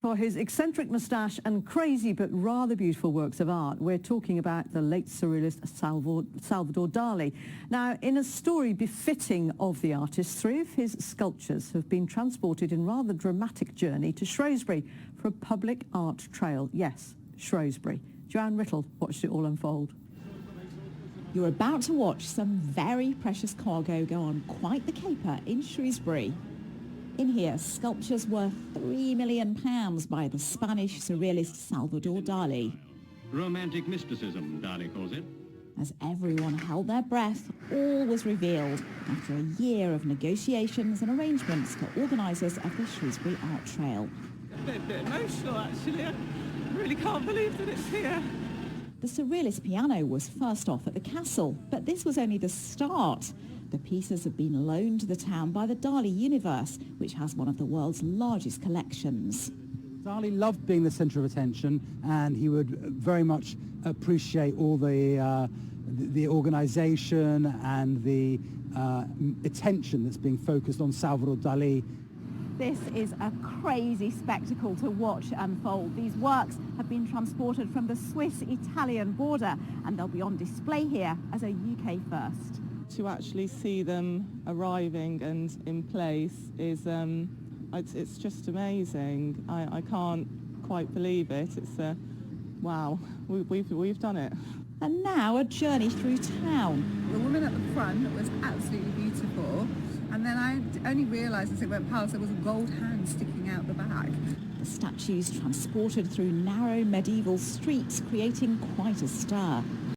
For his eccentric moustache and crazy but rather beautiful works of art, we're talking about the late surrealist Salvador Dalí. Now, in a story befitting of the artist, 3 of his sculptures have been transported in rather dramatic journey to Shrewsbury for a public art trail. Yes, Shrewsbury. Joanne Riddle watched it all unfold. You're about to watch some very precious cargo go on quite the caper in Shrewsbury. In here, sculptures worth £3 million by the Spanish surrealist Salvador Dalí. Romantic mysticism, Dali calls it. As everyone held their breath, all was revealed after a year of negotiations and arrangements for organisers of the Shrewsbury Art Trail. A bit emotional, actually. I really can't believe that it's here. The Surrealist Piano was first off at the castle, but this was only the start. The pieces have been loaned to the town by the Dalí Universe, which has one of the world's largest collections. Dalí loved being the centre of attention, and he would very much appreciate all the organisation and the attention that's being focused on Salvador Dalí. This is a crazy spectacle to watch unfold. These works have been transported from the Swiss-Italian border, and they'll be on display here as a UK first. To actually see them arriving and in place is, it's just amazing. I can't quite believe it. It's wow, we've done it. And now a journey through town. The woman at the front was absolutely beautiful, and then I only realised as it went past there was a gold hand sticking out the back. The statues transported through narrow medieval streets, creating quite a stir.